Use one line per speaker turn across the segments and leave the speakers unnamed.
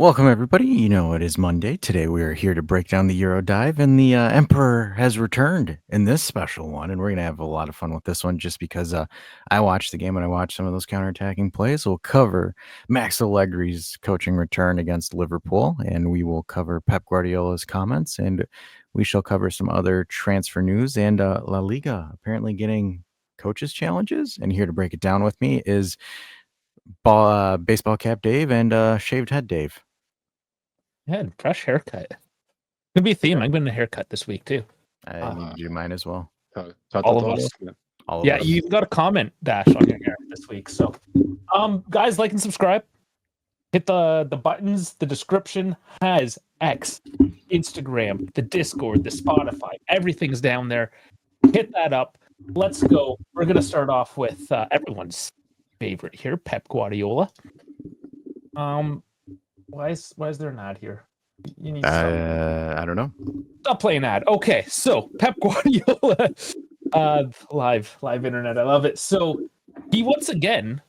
Welcome, everybody. You know, it is Monday. Today, we are here to break down the EuroDive, and the Emperor has returned in this special one. And we're going to have a lot of fun with this one just because I watched the game and I watched some of those counterattacking plays. We'll cover Max Allegri's coaching return against Liverpool, and we will cover Pep Guardiola's comments, and we shall cover some other transfer news and La Liga apparently getting coaches challenges. And here to break it down with me is baseball cap Dave and shaved head Dave.
Yeah, fresh haircut. Could be a theme. I'm getting a haircut this week too.
I need to do mine as well.
All of us.
All of
Yeah,
us.
you got a comment dash on your hair this week. So, guys, like and subscribe. Hit the buttons. The description has X, Instagram, the Discord, the Spotify. Everything's down there. Hit that up. Let's go. We're gonna start off with everyone's favorite here, Pep Guardiola. Why is there an ad here? You need
I don't know.
Stop playing ad. Okay, so Pep Guardiola, live internet. I love it. So he once again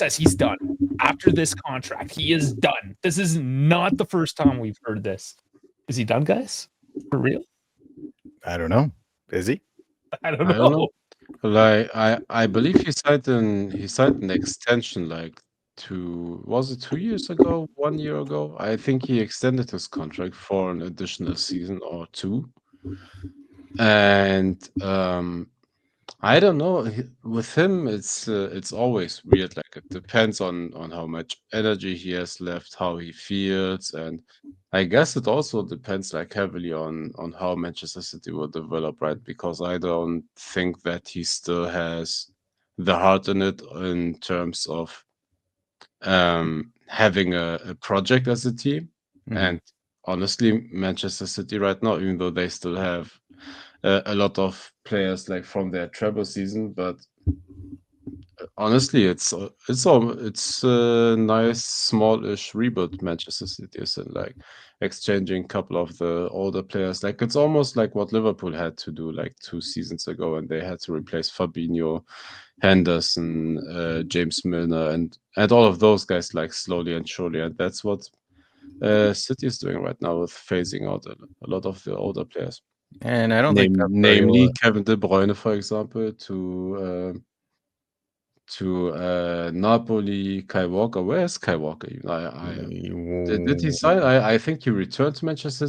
says he's done after this contract. He is done. This is not the first time we've heard this. Is he done, guys? For real?
I don't know. Is he?
I don't know.
Like I believe he signed an extension was it 2 years ago, 1 year ago? I think he extended his contract for an additional season or two. And I don't know. With him, it's always weird. Like it depends on how much energy he has left, how he feels, and I guess it also depends like heavily on how Manchester City will develop, right? Because I don't think that he still has the heart in it in terms of having a project as a team. And honestly, Manchester City right now, even though they still have a lot of players like from their treble season, but honestly, it's a nice smallish rebuild Manchester City is in, like exchanging a couple of the older players. Like it's almost like what Liverpool had to do like 2 seasons ago, and they had to replace Fabinho, Henderson, James Milner, and all of those guys like slowly and surely. And that's what City is doing right now with phasing out a lot of the older players.
And I don't think Pep
namely
Guardiola-
Kevin De Bruyne, for example, to Napoli, Kai Walker. Where is Kai Walker? Did he sign? I think he returned to Manchester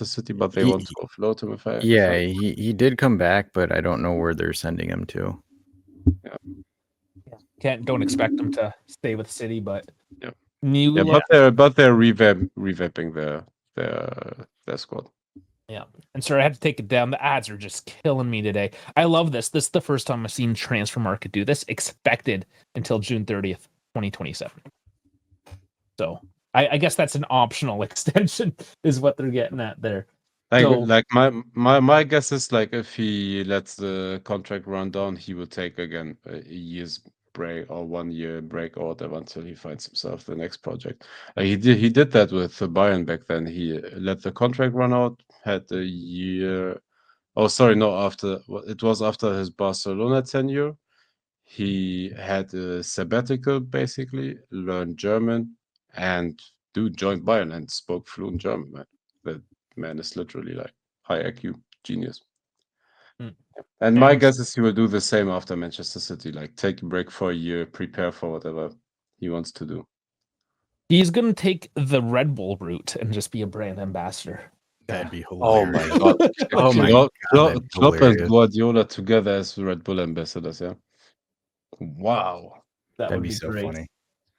City, but they want to offload him.
He did come back, but I don't know where they're sending him to.
Don't expect him to stay with City, but
but they're revamping their squad.
Yeah. And sorry, I had to take it down. The ads are just killing me today. I love this. This is the first time I've seen Transfer Market do this. Expected until June 30th, 2027. So I guess that's an optional extension is what they're getting at there.
Like my guess is like if he lets the contract run down, he will take again a year's break or 1 year break or whatever until he finds himself the next project. He did that with Bayern back then. He let the contract run out, had a year. Oh, sorry, no. It was after his Barcelona tenure. He had a sabbatical, basically learned German, and joined Bayern and spoke fluent German. Man. That man is literally like high IQ genius. And my guess is he will do the same after Manchester City, like take a break for a year, prepare for whatever he wants to do.
He's going to take the Red Bull route and just be a brand ambassador.
That'd be hilarious.
Oh my god!
Oh my god!
Klopp and Guardiola together as Red Bull ambassadors. Yeah. Wow.
That'd be so
great.
funny.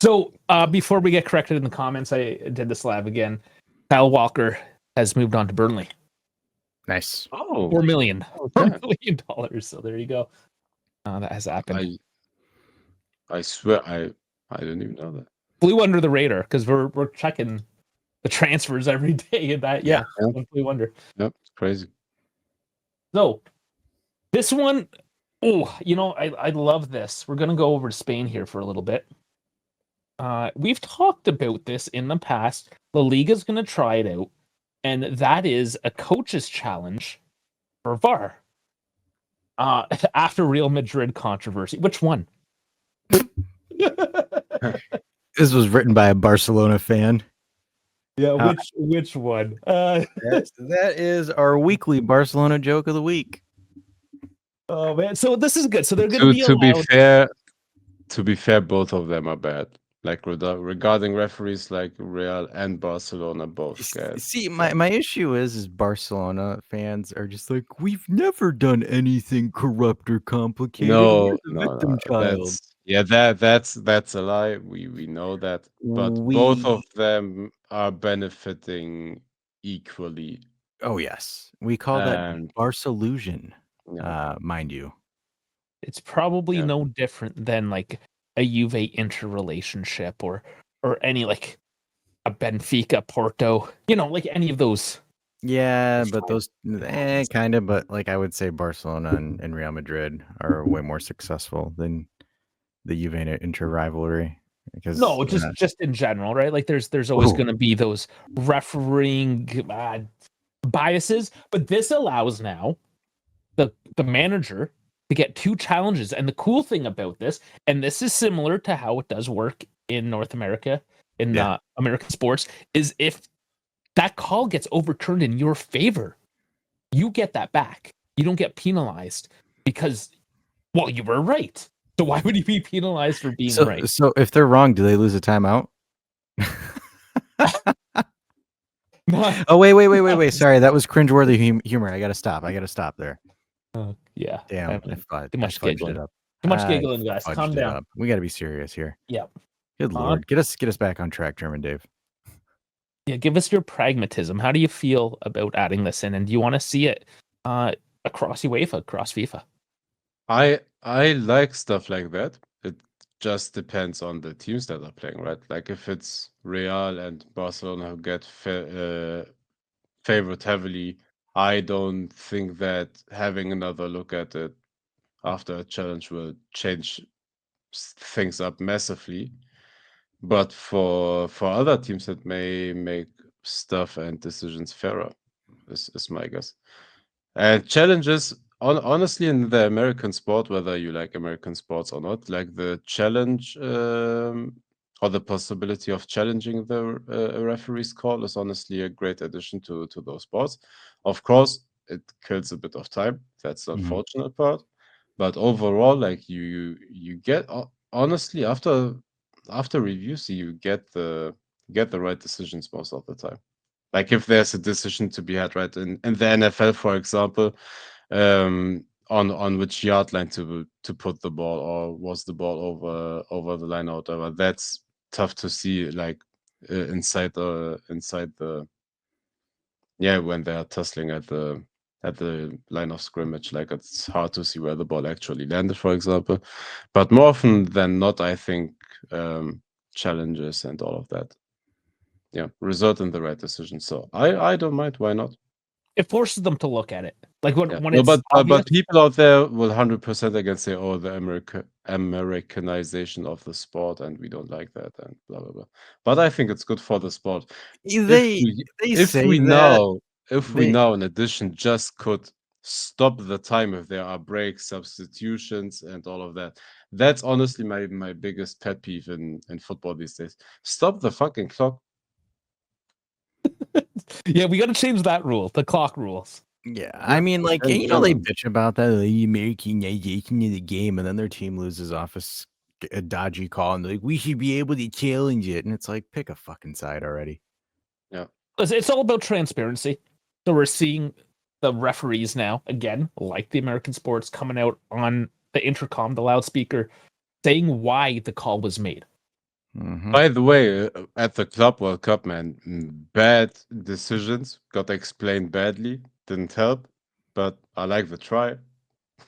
So before we get corrected in the comments, I did this live again. Kyle Walker has moved on to Burnley.
Nice.
Oh,
$4 million. $4 million. So there you go. That has happened.
I swear I didn't even know that.
Flew under the radar because we're checking the transfers every day. And that flew under.
Yep, it's crazy.
So this one, I love this. We're gonna go over to Spain here for a little bit. We've talked about this in the past. La Liga's gonna try it out, and that is a coach's challenge for VAR. After Real Madrid controversy. Which one?
This was written by a Barcelona fan.
Yeah,
How-
which one?
that is our weekly Barcelona joke of the week.
Oh man, so this is good. So they're going to be
To be
allowed.
fair, both of them are bad. Like regarding referees, like Real and Barcelona both get.
See, my issue is Barcelona fans are just like, we've never done anything corrupt or complicated. We're
No,
the
no,
victim
no.
child.
That's a lie. We know that, but both of
We
them are benefiting equally.
Oh yes, we call that
And
Barcelusion,
yeah,
mind you.
It's probably
Yeah.
no different than like a Juve interrelationship or any like a Benfica Porto, like any of those.
Yeah, but
Fine.
those kind of, but like I would say Barcelona and Real Madrid are way more successful than the Juve Inter rivalry because
No, just in general, right? Like there's always
Whoa.
going to be those refereeing biases, but this allows now the manager to get 2 challenges. And the cool thing about this, and this is similar to how it does work in North America in
Yeah.
American sports, is if that call gets overturned in your favor, you get that back. You don't get penalized because, well, you were right. So why would you be penalized for being right?
So if they're wrong, do they lose a timeout? Oh wait! Sorry, that was cringeworthy humor. I gotta stop there.
Yeah.
Damn,
Too
I
much
fudged
giggling.
it up.
Too much
I
giggling, guys.
fudged
Calm
it
down.
up. We got to be serious here.
Yeah.
Good lord, get us back on track, German Dave.
Yeah, give us your pragmatism. How do you feel about adding this in, and do you want to see it across UEFA, across FIFA?
I like stuff like that. It just depends on the teams that are playing, right? Like if it's Real and Barcelona who get favored heavily, I don't think that having another look at it after a challenge will change things up massively. But for other teams, it may make stuff and decisions fairer, is my guess. And challenges, honestly, in the American sport, whether you like American sports or not, like the challenge or the possibility of challenging the referee's call is honestly a great addition to those sports. Of course, it kills a bit of time. That's the unfortunate part. But overall, like you get honestly after reviews, you get the right decisions most of the time. Like if there's a decision to be had, right, in the NFL, for example, on which yard line to put the ball, or was the ball over the line or whatever. That's tough to see, like inside the when they are tussling at the line of scrimmage. Like it's hard to see where the ball actually landed, for example. But more often than not, I think challenges and all of that, result in the right decision. So I don't mind. Why not?
It forces them to look at it. Like when
No,
it's obvious.
but people out there will 100% again say, "Oh, the Americanization of the sport, and we don't like that," and blah blah blah. But I think it's good for the sport. If
They
we if
say
we
that
now in addition just could stop the time if there are breaks, substitutions, and all of that. That's honestly my biggest pet peeve in football these days. Stop the fucking clock.
Yeah, we got to change that rule, the clock rules.
Yeah, I mean, like,
in
they
general.
bitch about that, the Americanization of the game, and then their team loses off a dodgy call, and they're like, we should be able to challenge it. And it's like, pick a fucking side already.
Yeah.
It's all about transparency. So we're seeing the referees now, again, like the American sports, coming out on the intercom, the loudspeaker, saying why the call was made.
By the way, at the Club World Cup, man, bad decisions got explained badly. Didn't help, but I like the try.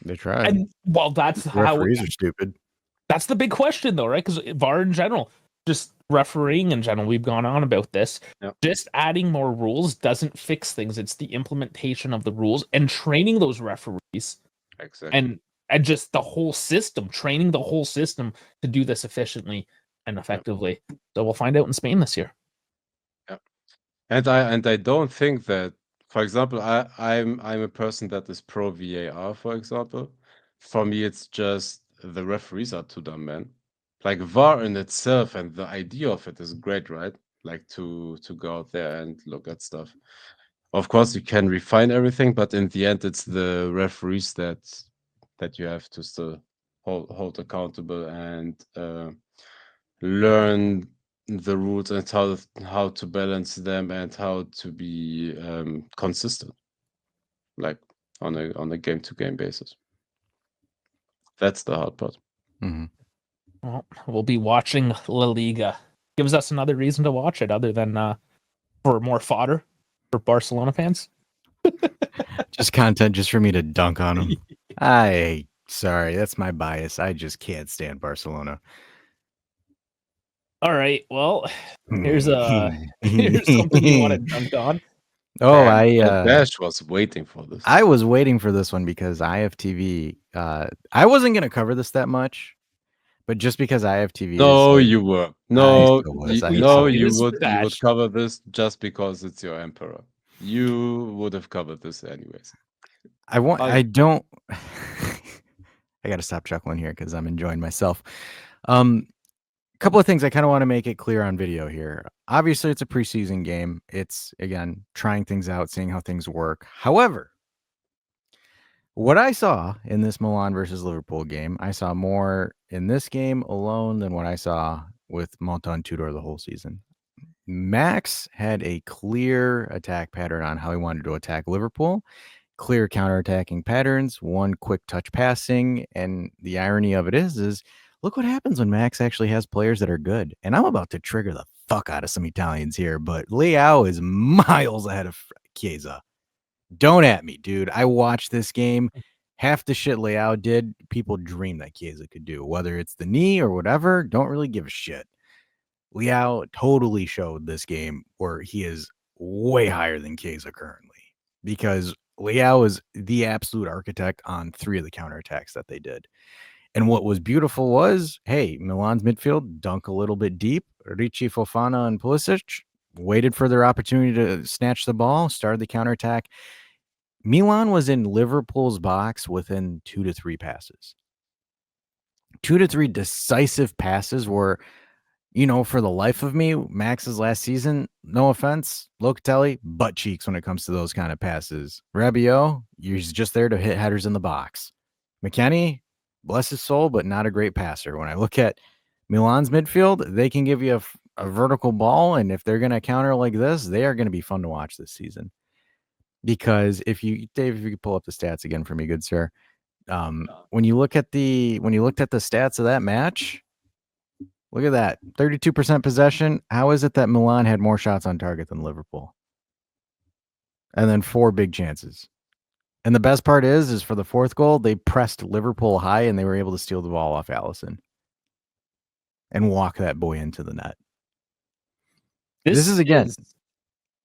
They tried.
And well, that's how
Referees are stupid.
that's the big question, though, right? Because VAR in general, just refereeing in general, we've gone on about this.
Yep.
Just adding more rules doesn't fix things. It's the implementation of the rules and training those referees,
Exactly.
and just the whole system, training the whole system to do this efficiently and effectively. So we'll find out in Spain this year.
Yeah. And I don't think that, for example, I'm a person that is pro VAR, for example. For me, it's just the referees are too dumb, man. like VAR in itself and the idea of it is great, right? Like to go out there and look at stuff. Of course, you can refine everything, but in the end, it's the referees that you have to still hold accountable and learn the rules and how to balance them and how to be consistent, like on a game-to-game basis. That's the hard part.
Mm-hmm.
Well, we'll be watching La Liga. Gives us another reason to watch it, other than for more fodder for Barcelona fans.
Just content just for me to dunk on them. Sorry, that's my bias. I just can't stand Barcelona.
All right, well, here's something you want to dunk on.
Oh,
Man, Dash was waiting for this.
I was waiting for this one because IFTV. I wasn't gonna cover this that much, but just because IFTV
No,
is
you were.
no,
You
was
would
Dash.
cover this just because it's your emperor. You would have covered this anyways.
I don't. I gotta stop chuckling here because I'm enjoying myself. Couple of things I kind of want to make it clear on video here. Obviously, it's a preseason game. It's, again, trying things out, seeing how things work. However, what I saw in this Milan versus Liverpool game, I saw more in this game alone than what I saw with Monta and Tudor the whole season. Max had a clear attack pattern on how he wanted to attack Liverpool, clear counterattacking patterns, one quick touch passing, and the irony of it is look what happens when Max actually has players that are good. And I'm about to trigger the fuck out of some Italians here, but Leao is miles ahead of Chiesa. Don't at me, dude. I watched this game. Half the shit Leao did, people dream that Chiesa could do. Whether it's the knee or whatever, don't really give a shit. Leao totally showed this game where he is way higher than Chiesa currently, because Leao is the absolute architect on 3 of the counterattacks that they did. And what was beautiful was, hey, Milan's midfield dunk a little bit deep. Ricci, Fofana, and Pulisic waited for their opportunity to snatch the ball, started the counterattack. Milan was in Liverpool's box within 2 to 3 passes. 2 to 3 decisive passes were, for the life of me, Max's last season, no offense, Locatelli, butt cheeks when it comes to those kind of passes. Rabiot, he's just there to hit headers in the box. McKennie, bless his soul, but not a great passer. When I look at Milan's midfield, they can give you a vertical ball, and if they're going to counter like this, they are going to be fun to watch this season. Because Dave, if you could pull up the stats again for me, good sir. When you looked at the stats of that match, look at that, 32% possession. How is it that Milan had more shots on target than Liverpool? And then 4 big chances. And the best part is for the 4th goal, they pressed Liverpool high and they were able to steal the ball off Allison and walk that boy into the net. This is again,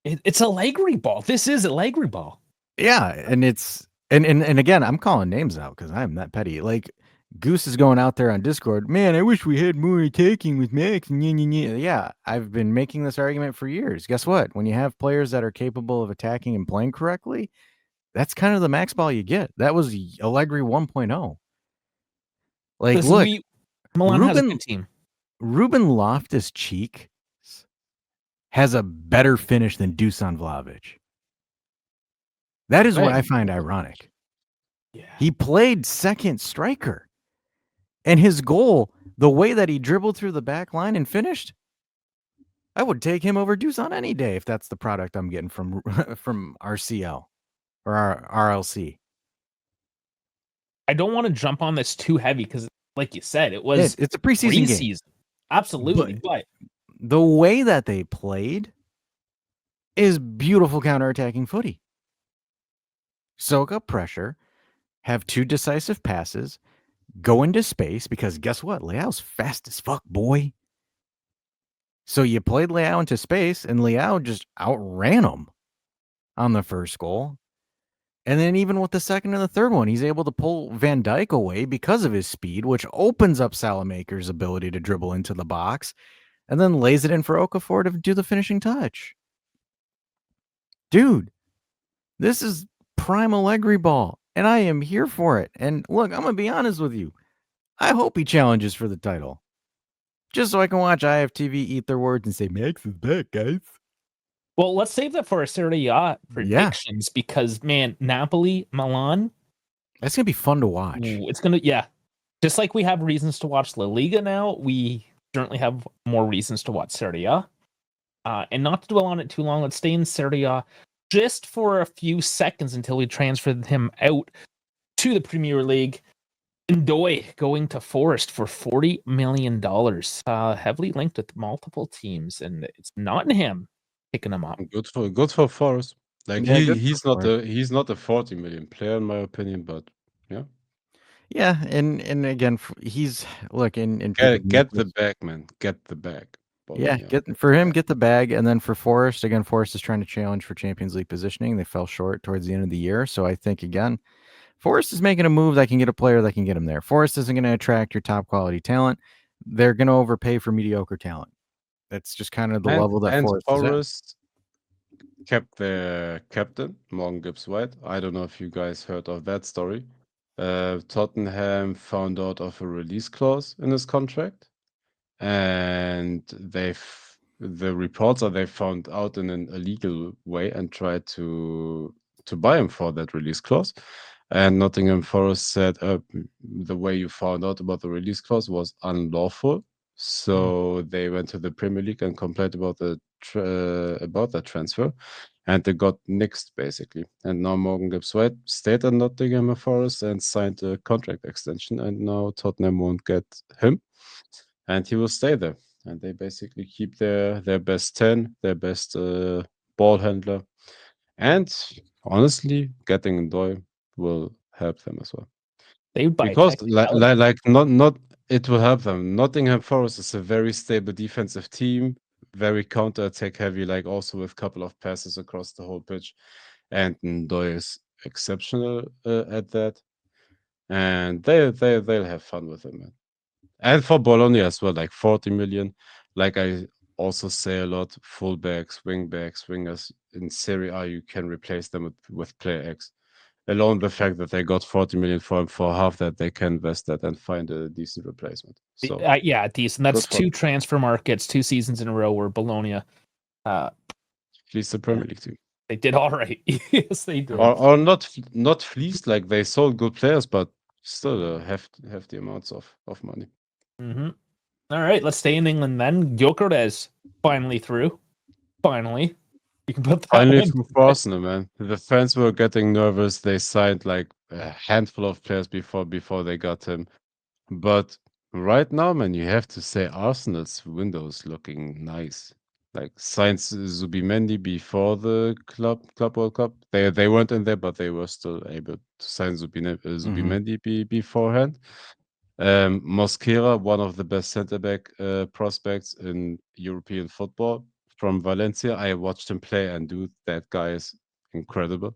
it's Allegri ball. This is Allegri ball.
Yeah, and it's and again, I'm calling names out because I'm that petty. Like Goose is going out there on Discord. Man, I wish we had more attacking with Max. Yeah, I've been making this argument for years. Guess what? When you have players that are capable of attacking and playing correctly, that's kind of the Max ball you get. That was Allegri 1.0. Like,
listen,
look,
Milan has a good team.
Ruben Loftus-Cheek has a better finish than Dusan Vlahovic. That is what I find ironic.
Yeah.
He played second striker. And his goal, the way that he dribbled through the back line and finished, I would take him over Dusan any day if that's the product I'm getting from RCL or RLC.
I don't want to jump on this too heavy because, like you said, it's
a preseason game.
Absolutely, but
the way that they played is beautiful counterattacking footy. Soak up pressure, have 2 decisive passes, go into space, because guess what? Leao's fast as fuck, boy. So you played Leao into space, and Leao just outran him on the first goal. And then even with the second and the third one, he's able to pull Van Dijk away because of his speed, which opens up Salamaker's ability to dribble into the box, and then lays it in for Okafor to do the finishing touch. Dude, this is prime Allegri ball, and I am here for it. And look, I'm going to be honest with you. I hope he challenges for the title. just so I can watch IFTV eat their words and say Max is back, guys.
Well, let's save that for our Serie A predictions because, man, Napoli, Milan,
that's gonna be fun to watch.
it's gonna, yeah. Just like we have reasons to watch La Liga now, we certainly have more reasons to watch Serie A. And not to dwell on it too long, let's stay in Serie A just for a few seconds until we transfer him out to the Premier League. Ndoye going to Forest for $40 million, heavily linked with multiple teams, and it's Nottingham picking him up.
Good for Forest. Like
Yeah,
he's not a 40 million player in my opinion, but yeah.
Yeah, and again, he's look in
Get the bag, man. Get the bag.
Yeah,
Bologna.
get the bag, and then for Forest, again, Forest is trying to challenge for Champions League positioning. They fell short towards the end of the year, so I think again, Forest is making a move that can get a player that can get him there. Forest isn't going to attract your top quality talent. They're going to overpay for mediocre talent. That's just kind of the level that Forest is at.
Kept their captain, Morgan Gibbs-White. I don't know if you guys heard of that story. Tottenham found out of a release clause in his contract, and the reports are they found out in an illegal way and tried to buy him for that release clause. And Nottingham Forest said the way you found out about the release clause was unlawful. So they went to the Premier League and complained about that transfer, and they got nixed basically. And now Morgan Gibbs-White stayed at Nottingham Forest and signed a contract extension, and now Tottenham won't get him, and he will stay there. And they basically keep their best 10, their best ball handler, and honestly, getting Ndoye will help them as well.
They would buy
Because like not it will help them. Nottingham Forest is a very stable defensive team, very counter-attack heavy, like also with a couple of passes across the whole pitch. And Ndoye is exceptional at that. And they'll have fun with him, man. And for Bologna as well, like 40 million. Like I also say a lot, fullbacks, wingbacks, wingers in Serie A, you can replace them with player X. Alone the fact that they got 40 million for him, for half that they can invest that and find a decent replacement. So
yeah, decent. That's two transfer markets, 2 seasons in a row where Bologna
at least the Premier League team.
They did all right. Yes, they did.
Or not fleeced, like they sold good players, but still hefty amounts of money.
Mm-hmm. All right, let's stay in England then. Gyökeres finally through. Finally. You can put that
finally through for Arsenal, man. The fans were getting nervous. They signed like a handful of players before they got him. But right now, man, you have to say Arsenal's window is looking nice. Like signed Zubimendi before the Club World Cup. They weren't in there, but they were still able to sign Zubimendi beforehand. Mosquera, one of the best centre back prospects in European football from Valencia. I watched him play, and dude, that guy is incredible.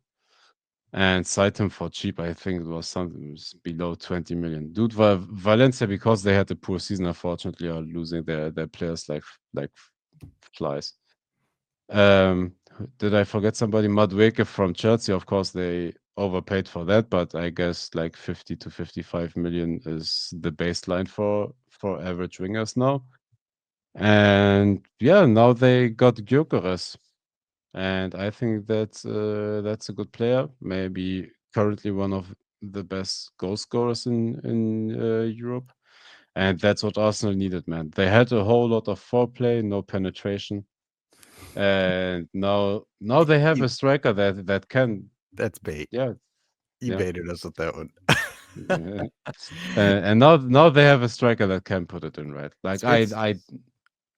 And signed him for cheap. I think it was something below 20 million. Dude, Valencia, because they had a poor season, unfortunately, are losing their players like flies. Did I forget somebody? Madueke from Chelsea. Of course, they overpaid for that, but I guess like 50 to 55 million is the baseline for average wingers now. And yeah, now they got Gyökeres, and I think that's a good player. Maybe currently one of the best goal scorers in Europe, and that's what Arsenal needed, man. They had a whole lot of foreplay, no penetration. And now they have a striker that can.
That's bait.
Yeah,
you baited us with that one.
And now they have a striker that can put it in, right? Like I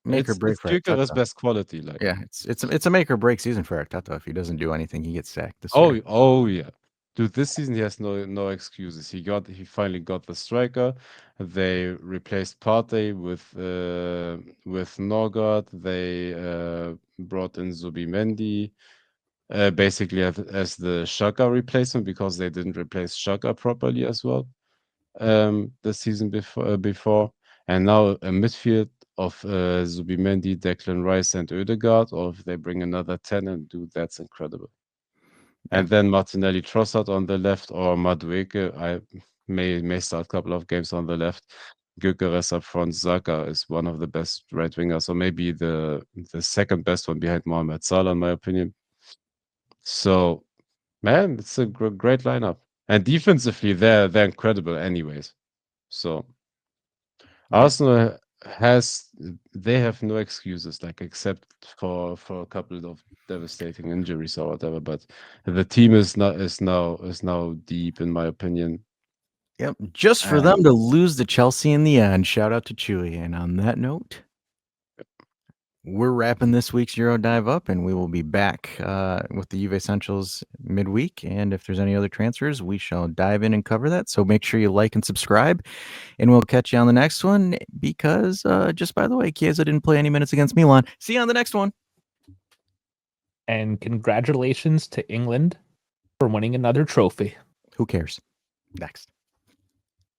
make or break for
Gyökeres' best quality. Like
yeah, it's a make or break season for Arteta. If he doesn't do anything, he gets sacked.
Oh yeah, dude, this season he has no excuses. He finally got the striker. They replaced Partey with Norgard. They brought in Zubimendi. Basically as the Xhaka replacement, because they didn't replace Xhaka properly as well the season before. And now a midfield of Zubimendi, Declan Rice, and Ødegaard, or if they bring another 10 and do, that's incredible. Yeah. And then Martinelli, Trossard on the left, or Madueke. I may start a couple of games on the left. Gyökeres up front. Xhaka is one of the best right wingers, or maybe the second best one behind Mohamed Salah, in my opinion. So, man, it's a great lineup. And defensively, they're incredible, anyways. So, Arsenal they have no excuses, like except for a couple of devastating injuries or whatever. But the team is now deep, in my opinion.
Yep, just for them to lose to Chelsea in the end. Shout out to Chewy. And on that note, we're wrapping this week's EuroDive up, and we will be back with the Juve Essentials midweek. And if there's any other transfers, we shall dive in and cover that. So make sure you like and subscribe, and we'll catch you on the next one. Because just by the way, Chiesa didn't play any minutes against Milan. See you on the next one.
And congratulations to England for winning another trophy.
Who cares? Next.